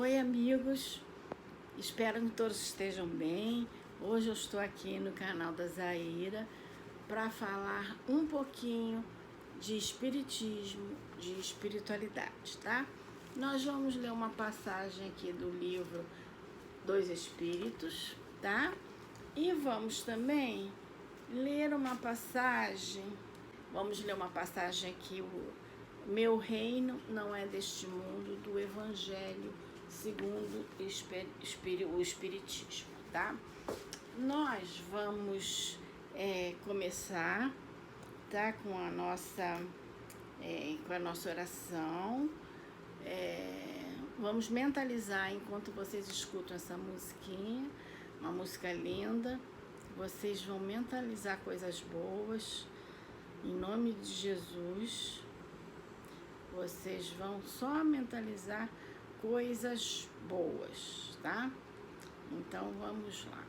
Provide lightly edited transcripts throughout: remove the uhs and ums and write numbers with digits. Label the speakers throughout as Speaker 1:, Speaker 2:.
Speaker 1: Oi, amigos, espero que todos estejam bem. Hoje eu estou aqui no canal da Zaira para falar um pouquinho de espiritismo, de espiritualidade, tá? Nós vamos ler uma passagem aqui do livro Dois Espíritos, tá? E vamos também ler uma passagem, aqui, o Meu Reino Não É Deste Mundo, do Evangelho segundo o Espiritismo, tá? Nós vamos começar, tá? Com a nossa oração. Vamos mentalizar enquanto vocês escutam essa musiquinha, uma música linda. Vocês vão mentalizar coisas boas, em nome de Jesus. Vocês vão só mentalizar coisas boas, tá? Então vamos lá.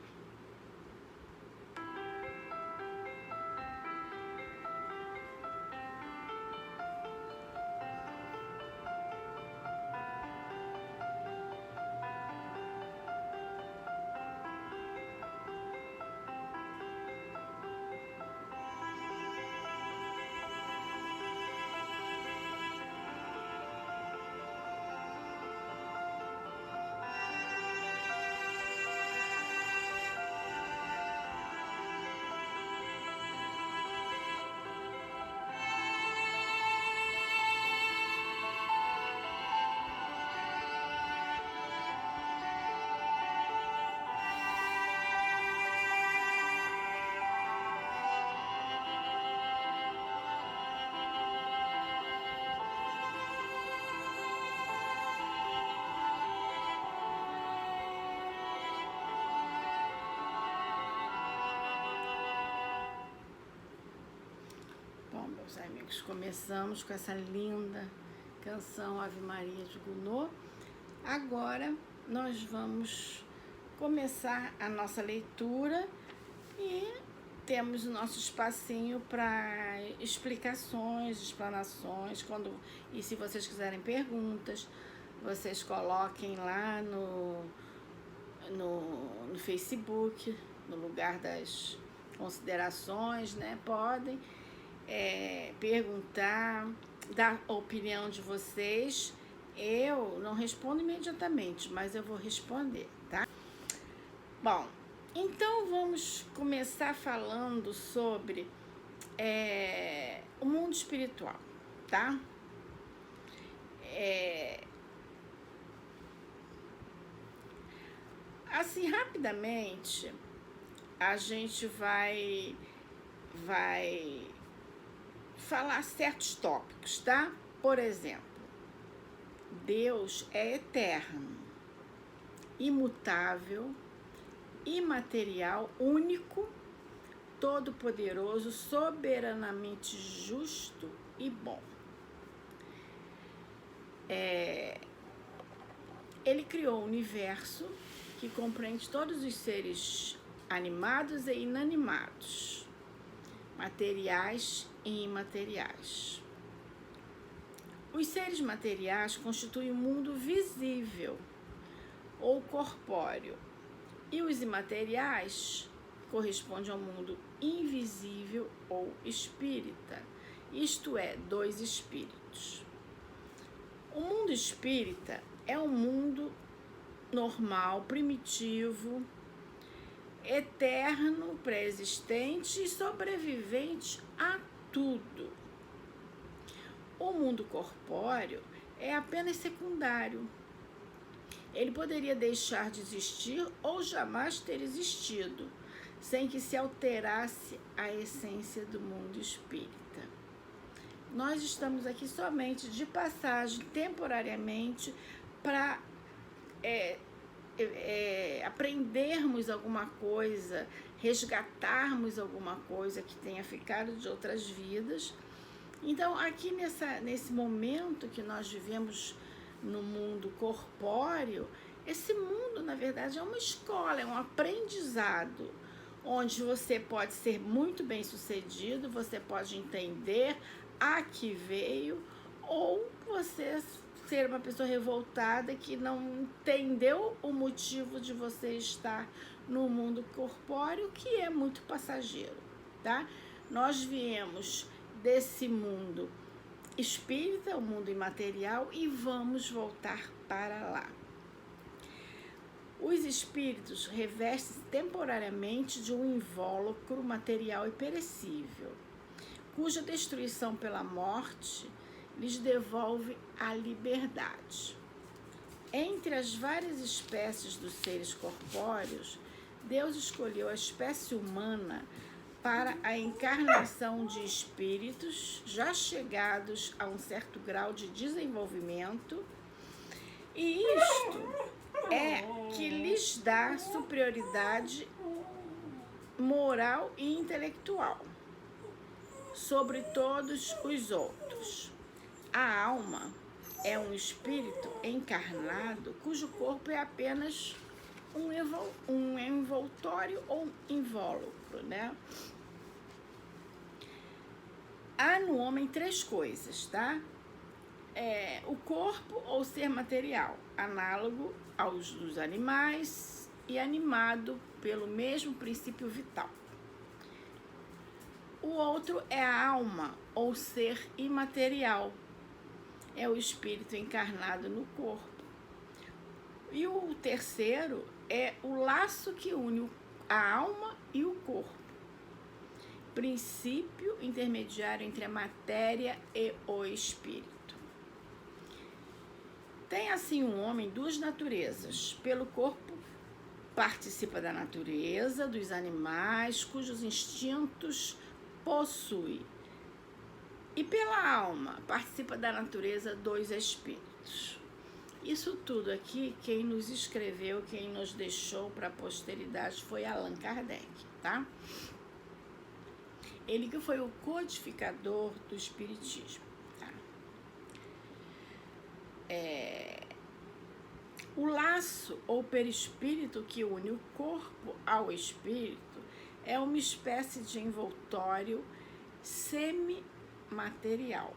Speaker 1: Bom, meus amigos, começamos com essa linda canção Ave Maria de Gounod. Agora nós vamos começar a nossa leitura e temos o nosso espacinho para explanações. E se vocês quiserem perguntas, vocês coloquem lá no Facebook, no lugar das considerações, né? Podem perguntar, dar a opinião de vocês. Eu não respondo imediatamente, mas eu vou responder, tá? Bom, então vamos começar falando sobre o mundo espiritual, tá? Assim, rapidamente, a gente vai falar certos tópicos, tá? Por exemplo, Deus é eterno, imutável, imaterial, único, todo-poderoso, soberanamente justo e bom. Ele criou o universo que compreende todos os seres animados e inanimados, materiais e imateriais. Os seres materiais constituem o mundo visível ou corpóreo, e os imateriais correspondem ao mundo invisível ou espírita, isto é, dois espíritos. O mundo espírita é um mundo normal, primitivo, eterno, pré-existente e sobrevivente a tudo. O mundo corpóreo é apenas secundário. Ele poderia deixar de existir ou jamais ter existido, sem que se alterasse a essência do mundo espírita. Nós estamos aqui somente de passagem, temporariamente, para aprendermos alguma coisa, resgatarmos alguma coisa que tenha ficado de outras vidas. Então, aqui nesse momento que nós vivemos no mundo corpóreo, esse mundo, na verdade, é uma escola, é um aprendizado, onde você pode ser muito bem sucedido, você pode entender a que veio, ou você ser uma pessoa revoltada que não entendeu o motivo de você estar no mundo corpóreo, que é muito passageiro, tá? Nós viemos desse mundo espírita, o mundo imaterial, e vamos voltar para lá. Os espíritos revestem-se temporariamente de um invólucro material e perecível, cuja destruição pela morte lhes devolve a liberdade. Entre as várias espécies dos seres corpóreos, Deus escolheu a espécie humana para a encarnação de espíritos já chegados a um certo grau de desenvolvimento, e isto é que lhes dá superioridade moral e intelectual sobre todos os outros. A alma é um espírito encarnado cujo corpo é apenas um envoltório ou invólucro, né? Há no homem 3 coisas, tá? O corpo ou ser material, análogo aos dos animais e animado pelo mesmo princípio vital. O outro é a alma ou ser imaterial, é o espírito encarnado no corpo. E o terceiro é o laço que une a alma e o corpo, princípio intermediário entre a matéria e o espírito. Tem assim um homem 2 naturezas. Pelo corpo participa da natureza, dos animais, cujos instintos possui. E pela alma participa da natureza dos espíritos. Isso tudo aqui, quem nos escreveu, quem nos deixou para a posteridade foi Allan Kardec, tá? Ele que foi o codificador do espiritismo, tá? O laço ou perispírito que une o corpo ao espírito é uma espécie de envoltório semimaterial.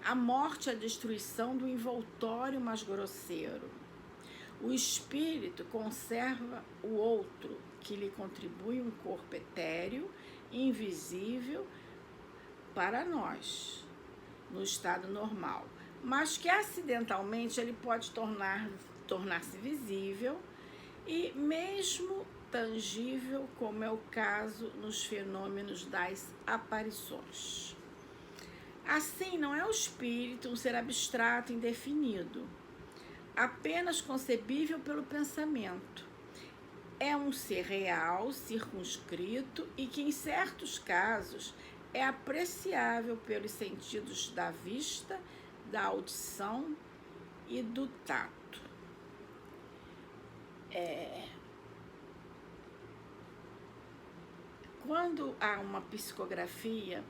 Speaker 1: A morte é a destruição do envoltório mais grosseiro. O espírito conserva o outro, que lhe contribui um corpo etéreo, invisível para nós, no estado normal, mas que acidentalmente ele pode tornar-se visível e mesmo tangível, como é o caso nos fenômenos das aparições. Assim, não é o espírito um ser abstrato, indefinido, apenas concebível pelo pensamento. É um ser real, circunscrito e que, em certos casos, é apreciável pelos sentidos da vista, da audição e do tato. Quando há uma psicografia,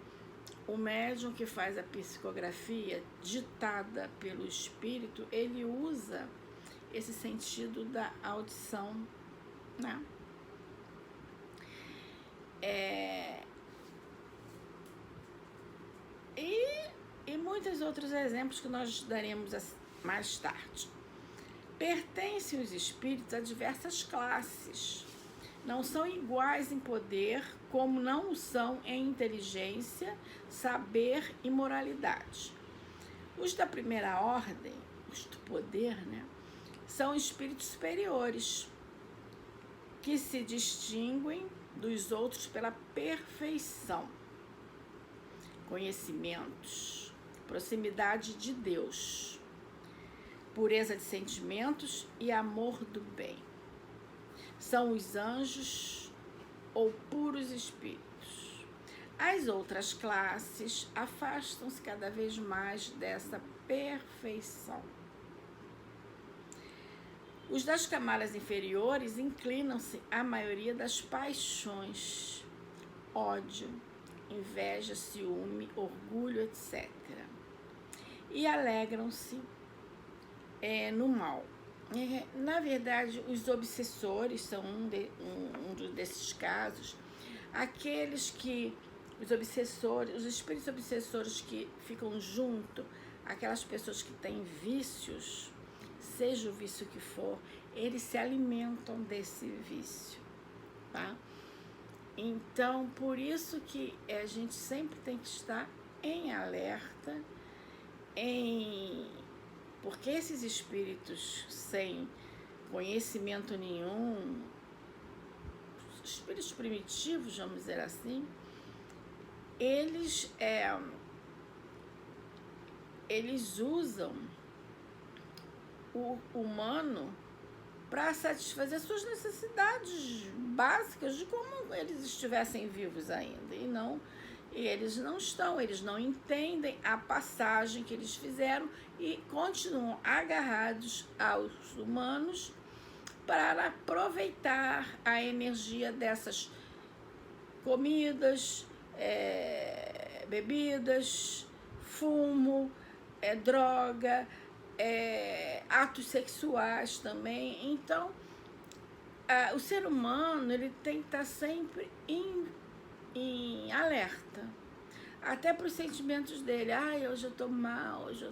Speaker 1: o médium que faz a psicografia ditada pelo espírito, ele usa esse sentido da audição, né? E muitos outros exemplos que nós daremos mais tarde. Pertencem os espíritos a diversas classes. Não são iguais em poder, como não o são em inteligência, saber e moralidade. Os da primeira ordem, os do poder, né, são espíritos superiores, que se distinguem dos outros pela perfeição, conhecimentos, proximidade de Deus, pureza de sentimentos e amor do bem. São os anjos ou puros espíritos. As outras classes afastam-se cada vez mais dessa perfeição. Os das camadas inferiores inclinam-se à maioria das paixões, ódio, inveja, ciúme, orgulho, etc. E alegram-se no mal. Na verdade, os obsessores são um desses casos, aqueles que, os espíritos obsessores que ficam junto aquelas pessoas que têm vícios, seja o vício que for, eles se alimentam desse vício, tá? Então, por isso que a gente sempre tem que estar em alerta, porque esses espíritos sem conhecimento nenhum, espíritos primitivos, vamos dizer assim, eles usam o humano para satisfazer suas necessidades básicas de como eles estivessem vivos ainda. E eles não estão, eles não entendem a passagem que eles fizeram e continuam agarrados aos humanos para aproveitar a energia dessas comidas, bebidas, fumo, droga, atos sexuais também. Então, o ser humano ele tem que estar sempre em alerta, até para os sentimentos dele. Hoje eu estou mal, hoje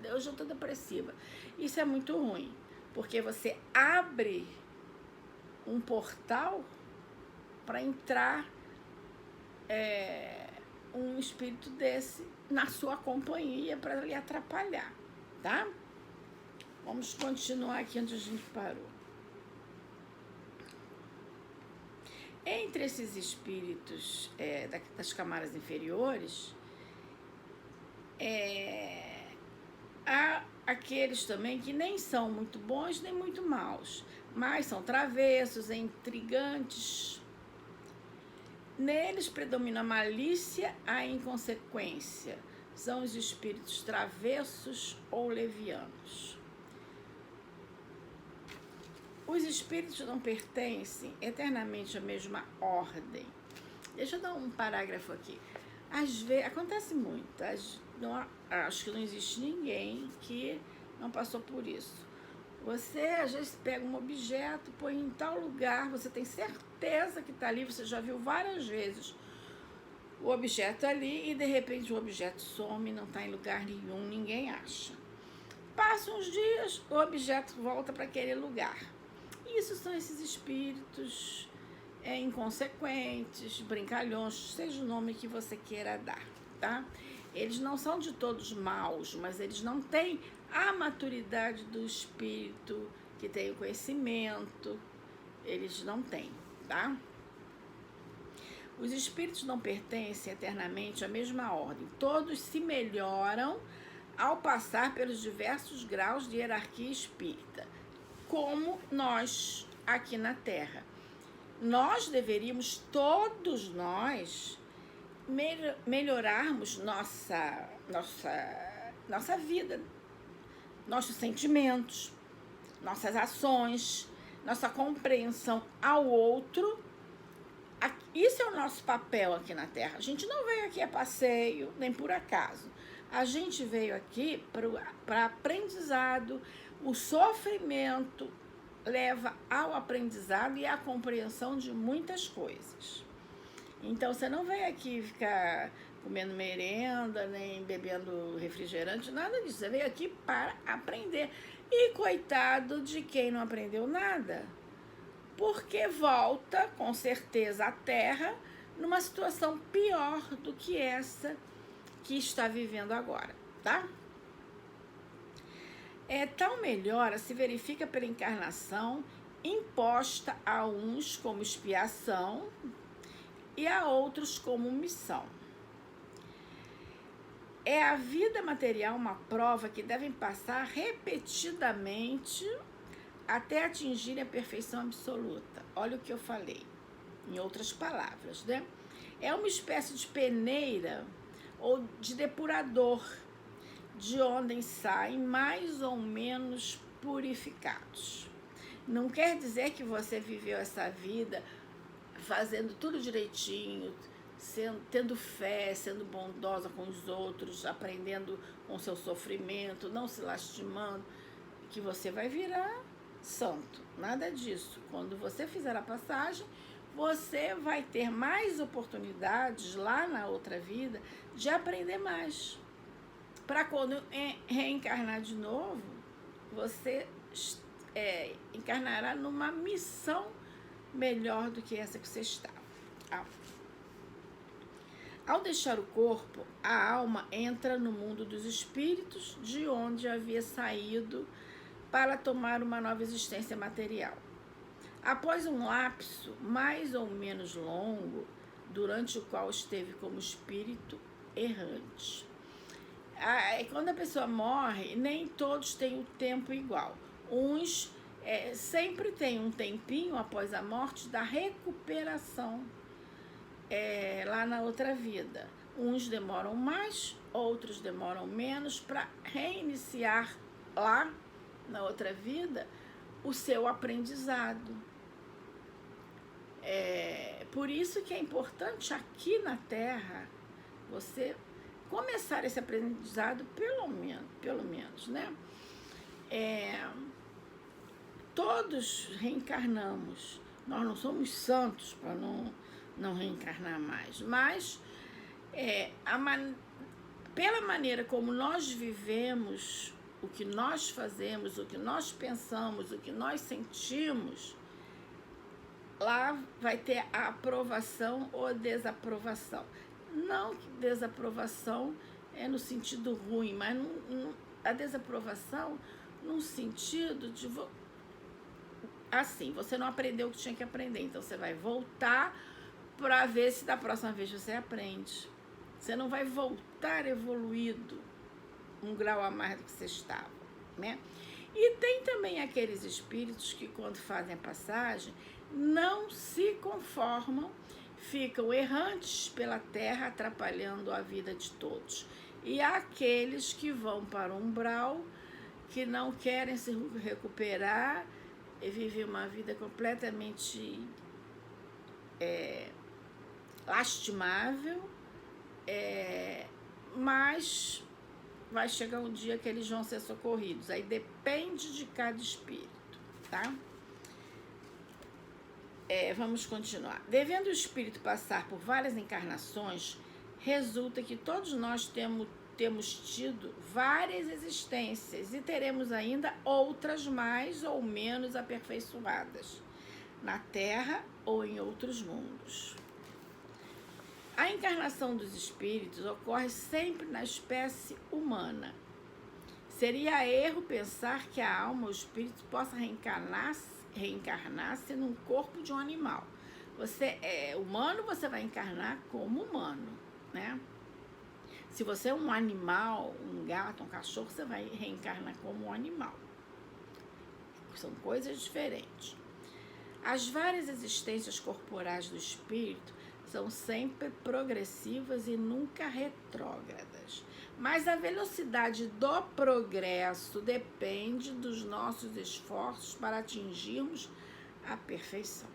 Speaker 1: eu estou depressiva. Isso é muito ruim, porque você abre um portal para entrar um espírito desse na sua companhia para lhe atrapalhar, tá? Vamos continuar aqui onde a gente parou. Entre esses espíritos das camadas inferiores, há aqueles também que nem são muito bons nem muito maus, mas são travessos, intrigantes. Neles predomina a malícia, a inconsequência. São os espíritos travessos ou levianos. Os espíritos não pertencem eternamente à mesma ordem. Deixa eu dar um parágrafo aqui. Às vezes, acontece muito. Acho que não existe ninguém que não passou por isso. Você, às vezes, pega um objeto, põe em tal lugar, você tem certeza que está ali, você já viu várias vezes o objeto ali e, de repente, o objeto some, não está em lugar nenhum, ninguém acha. Passam uns dias, o objeto volta para aquele lugar. Isso são esses espíritos inconsequentes, brincalhões, seja o nome que você queira dar, tá? Eles não são de todos maus, mas eles não têm a maturidade do espírito que tem o conhecimento. Eles não têm, tá? Os espíritos não pertencem eternamente à mesma ordem. Todos se melhoram ao passar pelos diversos graus de hierarquia espírita, como nós aqui na Terra. Nós deveríamos, todos nós, melhorarmos nossa vida, nossos sentimentos, nossas ações, nossa compreensão ao outro. Isso é o nosso papel aqui na Terra. A gente não veio aqui a passeio, nem por acaso. A gente veio aqui para aprendizado. O sofrimento leva ao aprendizado e à compreensão de muitas coisas. Então, você não veio aqui ficar comendo merenda, nem bebendo refrigerante, nada disso. Você veio aqui para aprender. E coitado de quem não aprendeu nada, porque volta, com certeza, à Terra numa situação pior do que essa que está vivendo agora, tá? Tal melhora se verifica pela encarnação imposta a uns como expiação e a outros como missão. É a vida material uma prova que devem passar repetidamente até atingir a perfeição absoluta. Olha o que eu falei, em outras palavras, né? É uma espécie de peneira ou de depurador, de onde saem mais ou menos purificados. Não quer dizer que você viveu essa vida fazendo tudo direitinho, tendo fé, sendo bondosa com os outros, aprendendo com o seu sofrimento, não se lastimando, que você vai virar santo. Nada disso. Quando você fizer a passagem, você vai ter mais oportunidades lá na outra vida de aprender mais. para quando reencarnar de novo, você encarnará numa missão melhor do que essa que você estava. Ao deixar o corpo, a alma entra no mundo dos espíritos, de onde havia saído para tomar uma nova existência material. Após um lapso mais ou menos longo, durante o qual esteve como espírito errante. Quando a pessoa morre, nem todos têm o tempo igual. Uns sempre têm um tempinho após a morte da recuperação lá na outra vida. Uns demoram mais, outros demoram menos para reiniciar lá na outra vida o seu aprendizado. Por isso que é importante aqui na Terra você começar esse aprendizado pelo menos, né? Todos reencarnamos. Nós não somos santos para não reencarnar mais, mas pela maneira como nós vivemos, o que nós fazemos, o que nós pensamos, o que nós sentimos, lá vai ter a aprovação ou desaprovação. Não que desaprovação é no sentido ruim, mas a desaprovação no sentido de assim, você não aprendeu o que tinha que aprender, então você vai voltar para ver se da próxima vez você aprende. Você não vai voltar evoluído um grau a mais do que você estava, né? E tem também aqueles espíritos que, quando fazem a passagem, não se conformam, ficam errantes pela terra, atrapalhando a vida de todos. E há aqueles que vão para o umbral, que não querem se recuperar e vivem uma vida completamente lastimável, mas vai chegar um dia que eles vão ser socorridos. Aí depende de cada espírito, tá? Vamos continuar. Devendo o espírito passar por várias encarnações, resulta que todos nós temos tido várias existências e teremos ainda outras mais ou menos aperfeiçoadas, na Terra ou em outros mundos. A encarnação dos espíritos ocorre sempre na espécie humana. Seria erro pensar que a alma ou o espírito possa reencarnar-se num corpo de um animal. Você é humano, você vai encarnar como humano, né? Se você é um animal, um gato, um cachorro, você vai reencarnar como um animal. São coisas diferentes. As várias existências corporais do espírito são sempre progressivas e nunca retrógradas. Mas a velocidade do progresso depende dos nossos esforços para atingirmos a perfeição.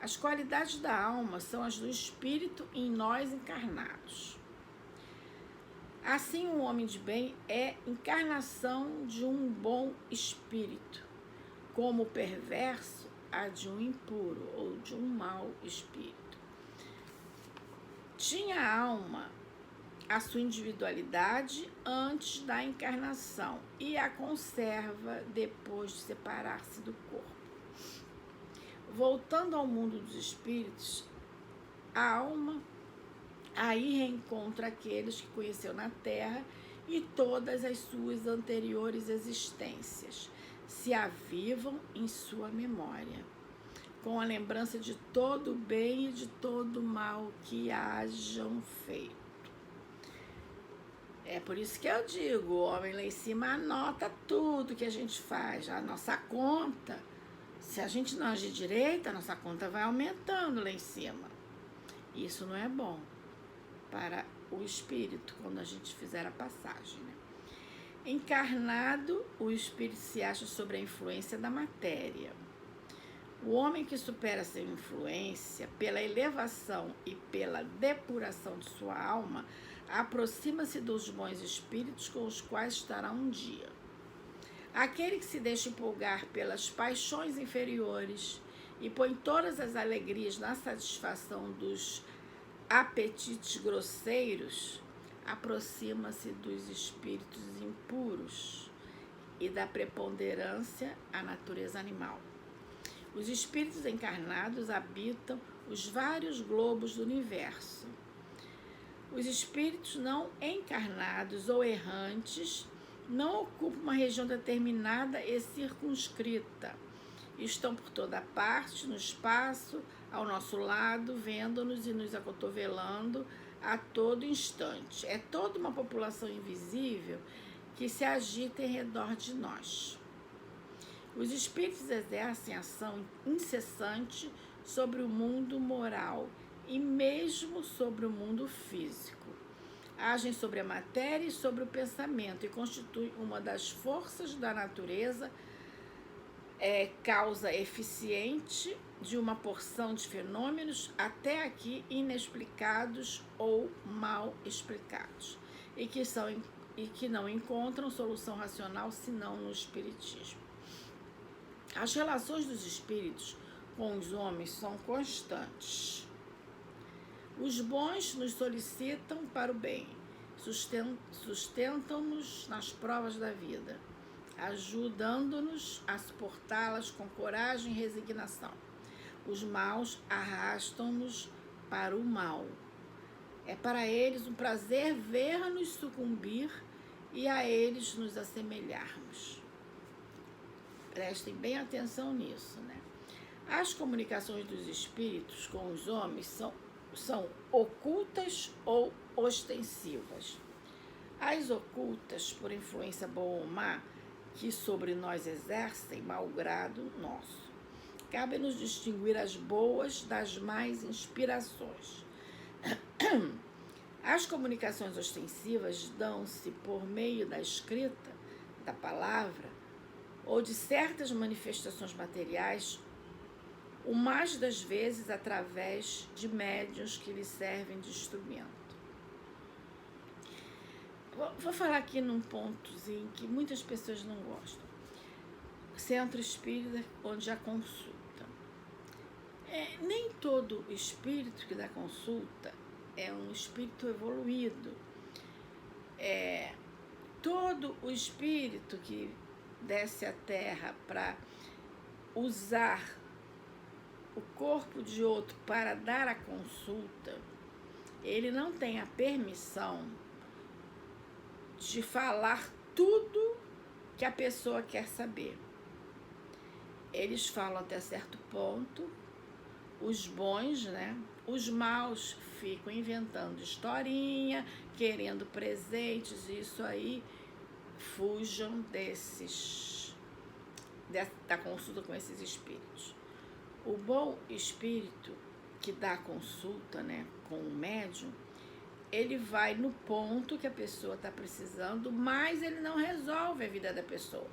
Speaker 1: As qualidades da alma são as do espírito em nós encarnados. Assim, o homem de bem é encarnação de um bom espírito, como o perverso a de um impuro ou de um mau espírito. Tinha a alma a sua individualidade antes da encarnação e a conserva depois de separar-se do corpo. Voltando ao mundo dos espíritos, a alma aí reencontra aqueles que conheceu na Terra e todas as suas anteriores existências se avivam em sua memória, com a lembrança de todo o bem e de todo o mal que hajam feito. É por isso que eu digo, o homem lá em cima anota tudo que a gente faz, a nossa conta. Se a gente não agir direito, a nossa conta vai aumentando lá em cima. Isso não é bom para o espírito, quando a gente fizer a passagem, né? Encarnado, o espírito se acha sob a influência da matéria. O homem que supera essa influência pela elevação e pela depuração de sua alma aproxima-se dos bons espíritos com os quais estará um dia. Aquele que se deixa empolgar pelas paixões inferiores e põe todas as alegrias na satisfação dos apetites grosseiros, aproxima-se dos espíritos impuros e da preponderância à natureza animal. Os espíritos encarnados habitam os vários globos do universo. Os espíritos não encarnados ou errantes não ocupam uma região determinada e circunscrita. Estão por toda parte, no espaço, ao nosso lado, vendo-nos e nos acotovelando a todo instante. É toda uma população invisível que se agita em redor de nós. Os espíritos exercem ação incessante sobre o mundo moral e mesmo sobre o mundo físico. Agem sobre a matéria e sobre o pensamento e constituem uma das forças da natureza, causa eficiente de uma porção de fenômenos até aqui inexplicados ou mal explicados e que não encontram solução racional senão no espiritismo. As relações dos espíritos com os homens são constantes. Os bons nos solicitam para o bem, sustentam-nos nas provas da vida, ajudando-nos a suportá-las com coragem e resignação. Os maus arrastam-nos para o mal. É para eles um prazer ver-nos sucumbir e a eles nos assemelharmos. Prestem bem atenção nisso, né? As comunicações dos espíritos com os homens são ocultas ou ostensivas. As ocultas, por influência boa ou má, que sobre nós exercem malgrado nosso. Cabe-nos distinguir as boas das más inspirações. As comunicações ostensivas dão-se por meio da escrita, da palavra, ou de certas manifestações materiais, o mais das vezes através de médiuns que lhe servem de instrumento. Vou falar aqui num pontozinho que muitas pessoas não gostam. Centro espírita onde há consulta. Nem todo espírito que dá consulta é um espírito evoluído. Todo o espírito que desce à Terra para usar o corpo de outro para dar a consulta, ele não tem a permissão de falar tudo que a pessoa quer saber. Eles falam até certo ponto, os bons, né? Os maus ficam inventando historinha, querendo presentes, e isso aí, fujam da consulta com esses espíritos. O bom espírito que dá consulta, né, com o médium, ele vai no ponto que a pessoa está precisando, mas ele não resolve a vida da pessoa.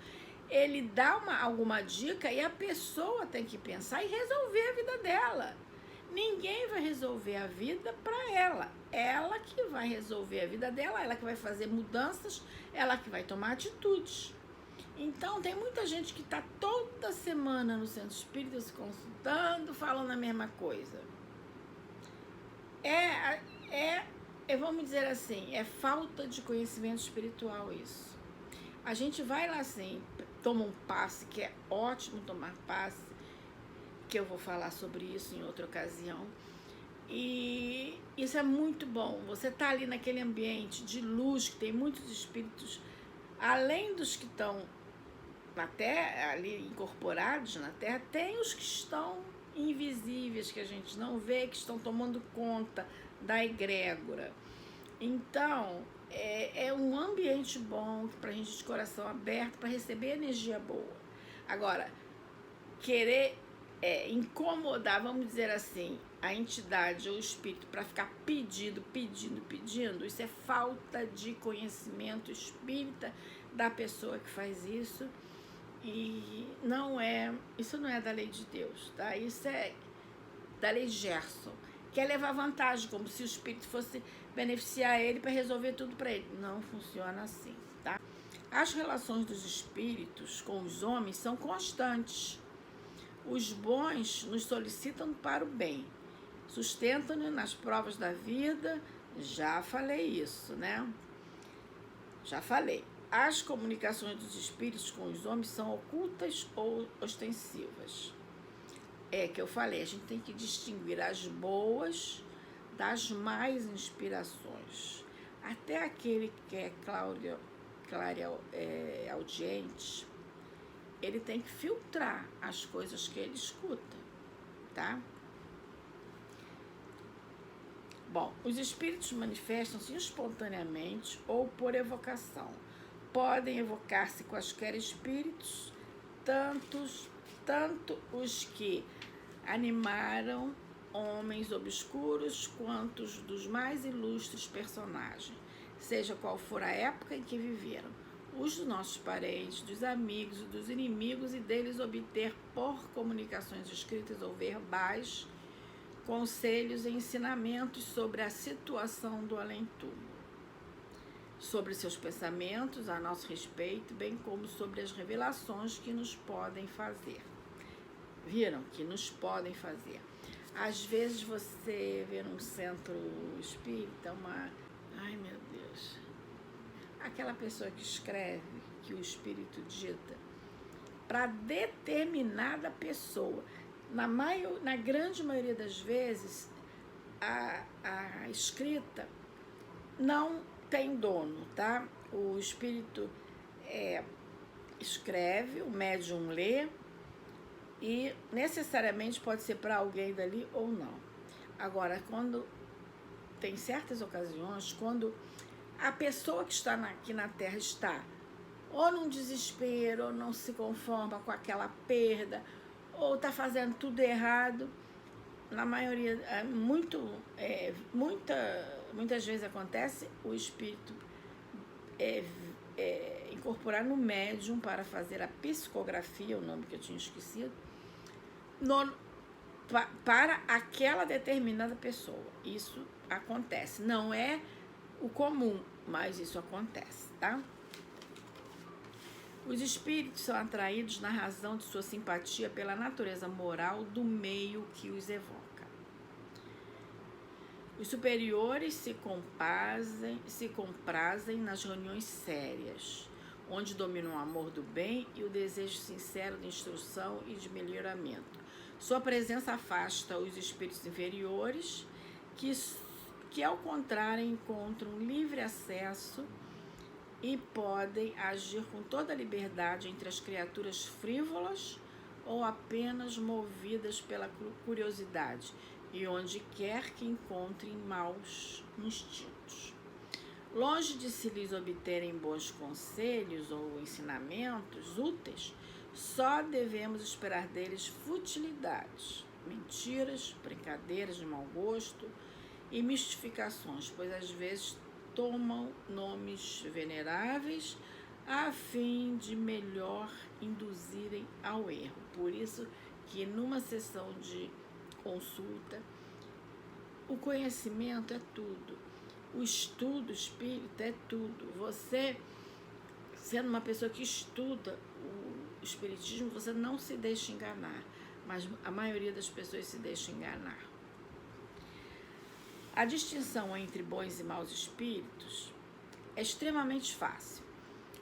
Speaker 1: Ele dá alguma dica e a pessoa tem que pensar e resolver a vida dela. Ninguém vai resolver a vida para ela. Ela que vai resolver a vida dela, ela que vai fazer mudanças, ela que vai tomar atitudes. Então, tem muita gente que está toda semana no centro espírita se consultando, falando a mesma coisa. Vamos dizer assim, é falta de conhecimento espiritual isso. A gente vai lá assim, toma um passe, que é ótimo tomar passe, que eu vou falar sobre isso em outra ocasião. E isso é muito bom. Você está ali naquele ambiente de luz, que tem muitos espíritos, além dos que estão na Terra, ali incorporados na Terra, tem os que estão invisíveis, que a gente não vê, que estão tomando conta da egrégora. Então, é um ambiente bom para a gente de coração aberto, para receber energia boa. Agora, querer incomodar, vamos dizer assim, a entidade ou o espírito para ficar pedindo, isso é falta de conhecimento espírita da pessoa que faz isso. E isso não é da lei de Deus, tá? Isso é da lei Gerson. Quer levar vantagem, como se o espírito fosse beneficiar ele para resolver tudo para ele. Não funciona assim, tá? As relações dos espíritos com os homens são constantes. Os bons nos solicitam para o bem, sustentam-nos nas provas da vida, Já falei isso, né? Já falei. As comunicações dos espíritos com os homens são ocultas ou ostensivas. É que eu falei, a gente tem que distinguir as boas das más inspirações. Até aquele que é clareaudiente, ele tem que filtrar as coisas que ele escuta, tá? Bom, os espíritos manifestam-se espontaneamente ou por evocação. Podem evocar-se quaisquer espíritos, tanto os que animaram homens obscuros quanto os dos mais ilustres personagens, seja qual for a época em que viveram, os dos nossos parentes, dos amigos e dos inimigos, e deles obter por comunicações escritas ou verbais conselhos e ensinamentos sobre a situação do além-túmulo, sobre seus pensamentos a nosso respeito, bem como sobre as revelações que nos podem fazer. Viram? Que nos podem fazer. Às vezes você vê num centro espírita ai meu Deus, aquela pessoa que escreve, que o espírito dita, para determinada pessoa. Na grande maioria das vezes, a escrita não tem dono, tá? O espírito escreve, o médium lê, e necessariamente pode ser para alguém dali ou não. Agora, quando tem certas ocasiões, quando a pessoa que está aqui na Terra está ou num desespero, ou não se conforma com aquela perda, ou está fazendo tudo errado, na maioria, muitas vezes acontece o espírito incorporar no médium para fazer a psicografia, o nome que eu tinha esquecido, para aquela determinada pessoa. Isso acontece. Não é o comum, mas isso acontece, tá? Os espíritos são atraídos na razão de sua simpatia pela natureza moral do meio que os evoca. Os superiores se comprazem nas reuniões sérias, onde dominam o amor do bem e o desejo sincero de instrução e de melhoramento. Sua presença afasta os espíritos inferiores, que ao contrário encontram livre acesso e podem agir com toda a liberdade entre as criaturas frívolas ou apenas movidas pela curiosidade, e onde quer que encontrem maus instintos. Longe de se lhes obterem bons conselhos ou ensinamentos úteis, só devemos esperar deles futilidades, mentiras, brincadeiras de mau gosto e mistificações, pois às vezes tomam nomes veneráveis a fim de melhor induzirem ao erro. Por isso que numa sessão de consulta, o conhecimento é tudo, o estudo espírita é tudo. Você, sendo uma pessoa que estuda o espiritismo, você não se deixa enganar, mas a maioria das pessoas se deixa enganar. A distinção entre bons e maus espíritos é extremamente fácil.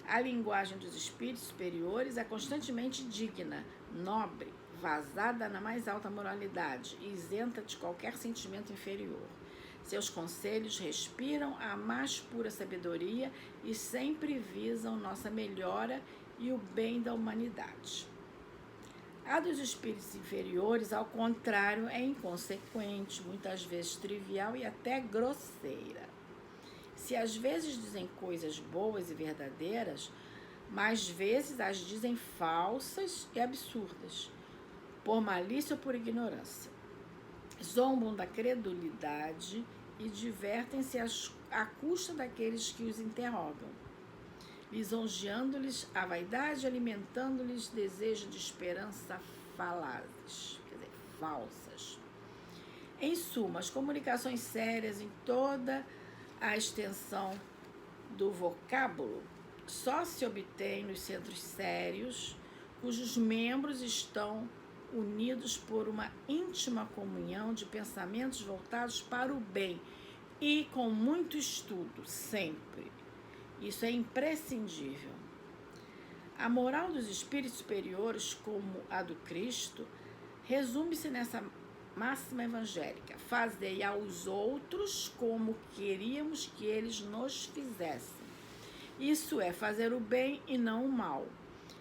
Speaker 1: A linguagem dos espíritos superiores é constantemente digna, nobre, vazada na mais alta moralidade e isenta de qualquer sentimento inferior. Seus conselhos respiram a mais pura sabedoria e sempre visam nossa melhora e o bem da humanidade. A dos espíritos inferiores, ao contrário, é inconsequente, muitas vezes trivial e até grosseira. Se às vezes dizem coisas boas e verdadeiras, mais vezes as dizem falsas e absurdas, por malícia ou por ignorância. Zombam da credulidade e divertem-se à custa daqueles que os interrogam, lisonjeando-lhes a vaidade, alimentando-lhes desejo de esperança falazes, falsas. Em suma, as comunicações sérias em toda a extensão do vocábulo só se obtém nos centros sérios, cujos membros estão unidos por uma íntima comunhão de pensamentos voltados para o bem e com muito estudo, sempre. Isso é imprescindível. A moral dos espíritos superiores, como a do Cristo, resume-se nessa máxima evangélica: fazei aos outros como queríamos que eles nos fizessem. Isso é, fazer o bem e não o mal.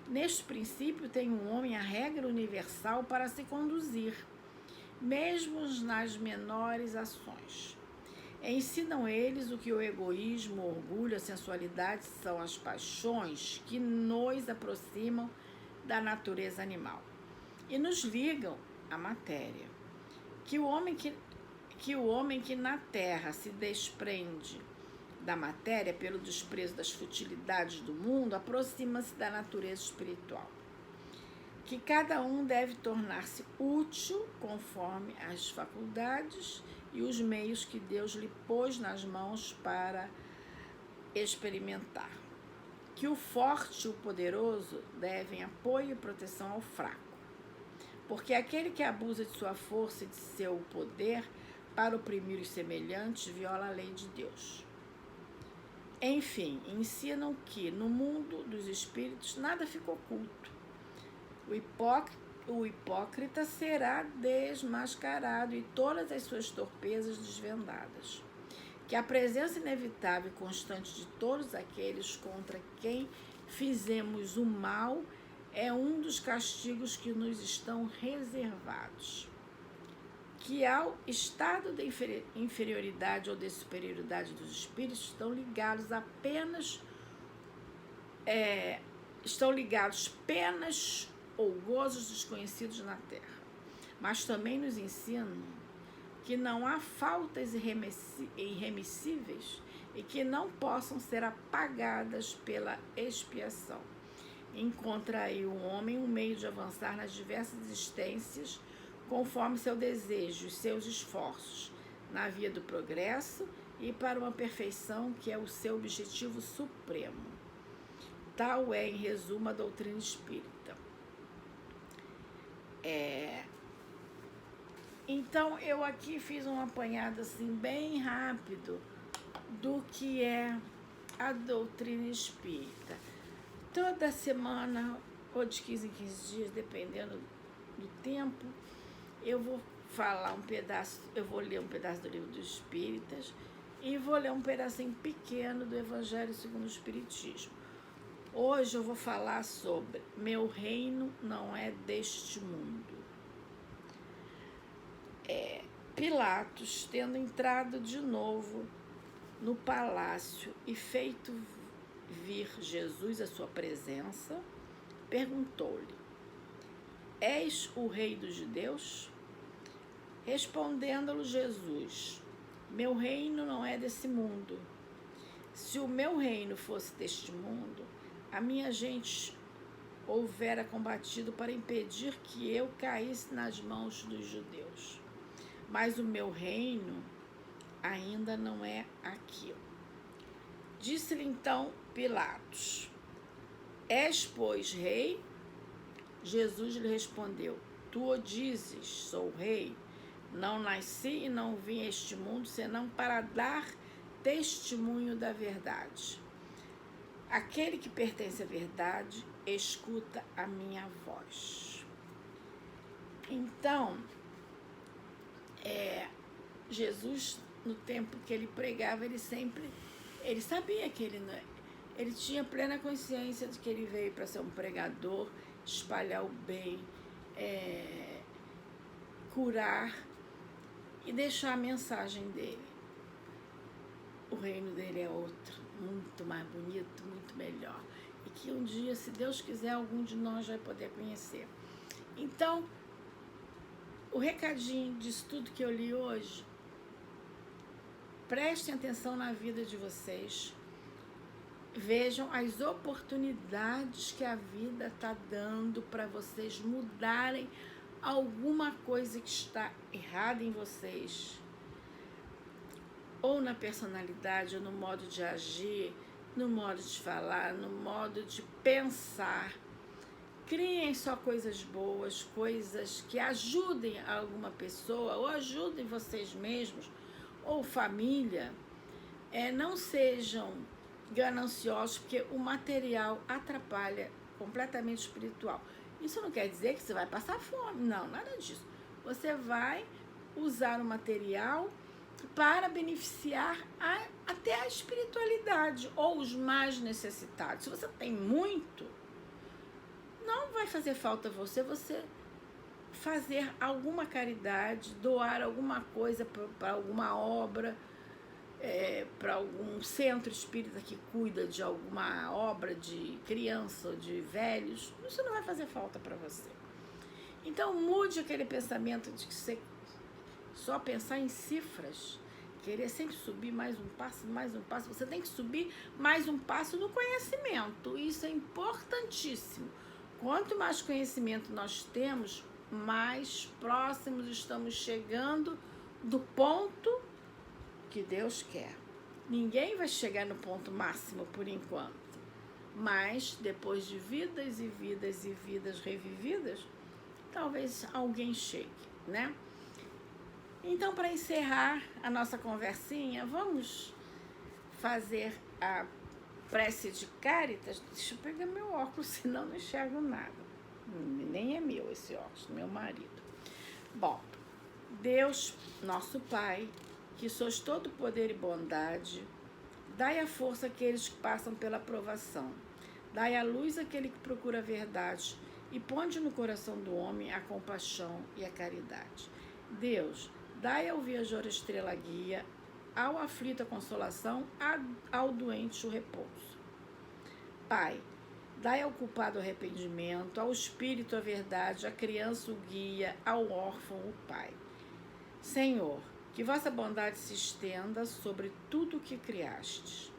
Speaker 1: Neste princípio tem o homem a regra universal para se conduzir, mesmo nas menores ações. Ensinam eles o que o egoísmo, o orgulho, a sensualidade são as paixões que nos aproximam da natureza animal e nos ligam à matéria. Que o homem que na terra se desprende da matéria pelo desprezo das futilidades do mundo, aproxima-se da natureza espiritual. Que cada um deve tornar-se útil conforme as faculdades e os meios que Deus lhe pôs nas mãos para experimentar. Que o forte e o poderoso devem apoio e proteção ao fraco, porque aquele que abusa de sua força e de seu poder para oprimir os semelhantes viola a lei de Deus. Enfim, ensinam que no mundo dos espíritos nada fica oculto. O hipócrita será desmascarado e todas as suas torpezas desvendadas. Que a presença inevitável e constante de todos aqueles contra quem fizemos o mal é um dos castigos que nos estão reservados. Que ao estado de inferioridade ou de superioridade dos espíritos estão ligados penas ou gozos desconhecidos na terra. Mas também nos ensinam que não há faltas irremissíveis e que não possam ser apagadas pela expiação. Encontra aí o homem um meio de avançar nas diversas existências conforme seu desejo e seus esforços, na via do progresso e para uma perfeição que é o seu objetivo supremo. Tal é, em resumo, a doutrina espírita. Então, eu aqui fiz um apanhado assim, bem rápido do que é a doutrina espírita. Toda semana, ou de 15 em 15 dias, dependendo do tempo, eu vou falar um pedaço, eu vou ler um pedaço do Livro dos Espíritas e vou ler um pedacinho pequeno do Evangelho segundo o Espiritismo. Hoje eu vou falar sobre meu reino não é deste mundo. Pilatos, tendo entrado de novo no palácio e feito vir Jesus à sua presença, perguntou-lhe: És o rei dos judeus? Respondendo-lhe Jesus: Meu reino não é desse mundo. Se o meu reino fosse deste mundo, a minha gente houvera combatido para impedir que eu caísse nas mãos dos judeus. Mas o meu reino ainda não é aquilo. Disse-lhe então Pilatos: És, pois, rei? Jesus lhe respondeu: Tu o dizes, sou rei. Não nasci e não vim a este mundo senão para dar testemunho da verdade. Aquele que pertence à verdade escuta a minha voz. Então, Jesus, no tempo que ele pregava, ele sabia que ele tinha plena consciência de que ele veio para ser um pregador, espalhar o bem, curar e deixar a mensagem dele. O reino dele é outro, muito mais bonito, muito melhor. E que um dia, se Deus quiser, algum de nós vai poder conhecer. Então, o recadinho disso tudo que eu li hoje, prestem atenção na vida de vocês. Vejam as oportunidades que a vida está dando para vocês mudarem alguma coisa que está errada em vocês, ou na personalidade, ou no modo de agir, no modo de falar, no modo de pensar. Criem só coisas boas, coisas que ajudem alguma pessoa ou ajudem vocês mesmos, ou família, não sejam gananciosos, porque o material atrapalha completamente o espiritual. Isso não quer dizer que você vai passar fome, não, nada disso. Você vai usar o material para beneficiar até a espiritualidade ou os mais necessitados. Se você tem muito, não vai fazer falta a você fazer alguma caridade, doar alguma coisa para alguma obra, para algum centro espírita que cuida de alguma obra de criança ou de velhos. Isso não vai fazer falta para você. Então mude aquele pensamento de que você só pensar em cifras, querer sempre subir mais um passo, mais um passo. Você tem que subir mais um passo no conhecimento. Isso é importantíssimo. Quanto mais conhecimento nós temos, mais próximos estamos chegando do ponto que Deus quer. Ninguém vai chegar no ponto máximo por enquanto, mas depois de vidas e vidas e vidas revividas, talvez alguém chegue, né? Então, para encerrar a nossa conversinha, vamos fazer a prece de Cáritas. Deixa eu pegar meu óculos, senão não enxergo nada. Nem é meu esse óculos, meu marido. Bom, Deus, nosso Pai, que sois todo poder e bondade, dai a força àqueles que passam pela provação, dai a luz àquele que procura a verdade e ponde no coração do homem a compaixão e a caridade. Deus, dai ao viajor a estrela guia, ao aflito a consolação, ao doente o repouso. Pai, dai ao culpado o arrependimento, ao espírito a verdade, à criança o guia, ao órfão o pai. Senhor, que vossa bondade se estenda sobre tudo o que criastes.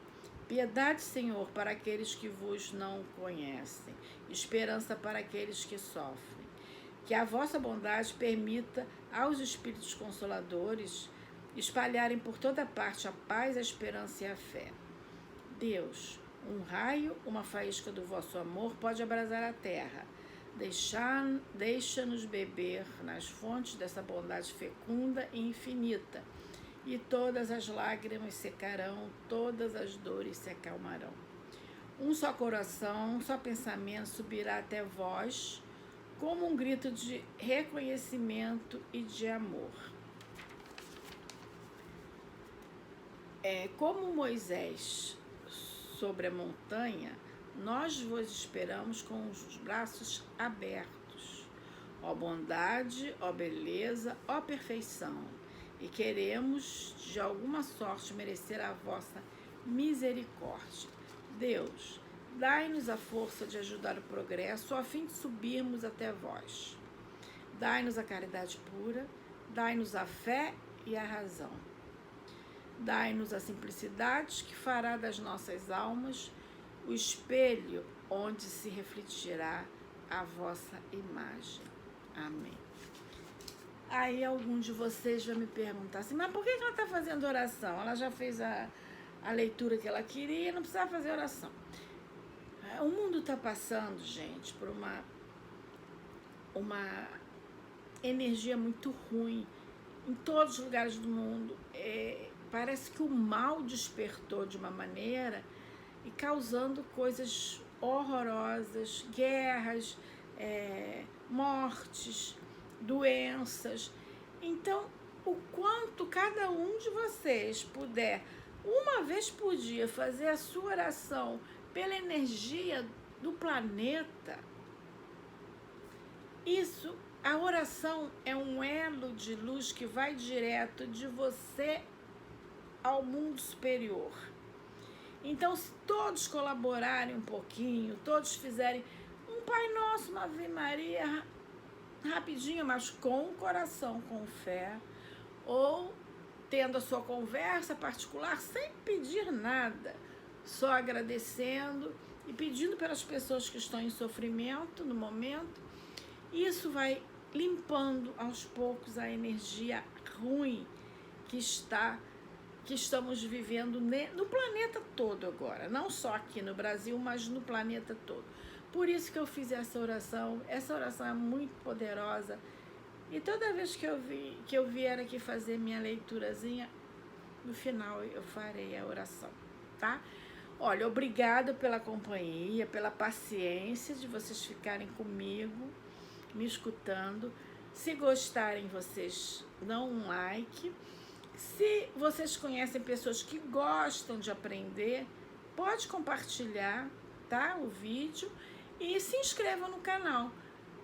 Speaker 1: Piedade, Senhor, para aqueles que vos não conhecem, esperança para aqueles que sofrem. Que a vossa bondade permita aos espíritos consoladores espalharem por toda parte a paz, a esperança e a fé. Deus, um raio, uma faísca do vosso amor pode abrasar a terra. Deixa-nos beber nas fontes dessa bondade fecunda e infinita, e todas as lágrimas secarão, todas as dores se acalmarão. Um só coração, um só pensamento subirá até vós, como um grito de reconhecimento e de amor. Como Moisés sobre a montanha, nós vos esperamos com os braços abertos. Ó bondade, ó beleza, ó perfeição, e queremos de alguma sorte merecer a vossa misericórdia. Deus, dai-nos a força de ajudar o progresso a fim de subirmos até vós. Dai-nos a caridade pura, dai-nos a fé e a razão. Dai-nos a simplicidade que fará das nossas almas o espelho onde se refletirá a vossa imagem. Amém. Aí algum de vocês vai me perguntar assim, mas por que ela está fazendo oração? Ela já fez a leitura que ela queria, não precisava fazer oração. O mundo está passando, gente, por uma energia muito ruim em todos os lugares do mundo. Parece que o mal despertou de uma maneira e causando coisas horrorosas, guerras, mortes, doenças. Então, o quanto cada um de vocês puder, uma vez por dia, fazer a sua oração pela energia do planeta, a oração é um elo de luz que vai direto de você ao mundo superior. Então, se todos colaborarem um pouquinho, todos fizerem um Pai Nosso, uma Ave Maria, rapidinho, mas com o coração, com fé, ou tendo a sua conversa particular, sem pedir nada, só agradecendo e pedindo pelas pessoas que estão em sofrimento no momento, isso vai limpando aos poucos a energia ruim que estamos vivendo no planeta todo agora, não só aqui no Brasil, mas no planeta todo. Por isso que eu fiz essa oração é muito poderosa, e toda vez que eu vier aqui fazer minha leiturazinha, no final eu farei a oração, tá? Olha, obrigado pela companhia, pela paciência de vocês ficarem comigo, me escutando. Se gostarem, vocês dão um like. Se vocês conhecem pessoas que gostam de aprender, pode compartilhar, tá? O vídeo e se inscrevam no canal.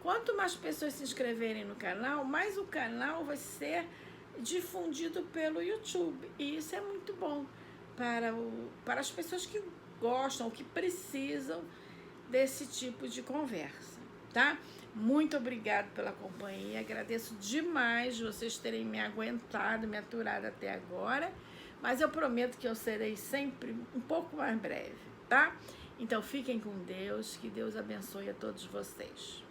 Speaker 1: Quanto mais pessoas se inscreverem no canal, mais o canal vai ser difundido pelo YouTube. E isso é muito bom para as pessoas que gostam, que precisam desse tipo de conversa, tá? Muito obrigado pela companhia, agradeço demais vocês terem me aguentado, me aturado até agora, mas eu prometo que eu serei sempre um pouco mais breve, tá? Então fiquem com Deus, que Deus abençoe a todos vocês.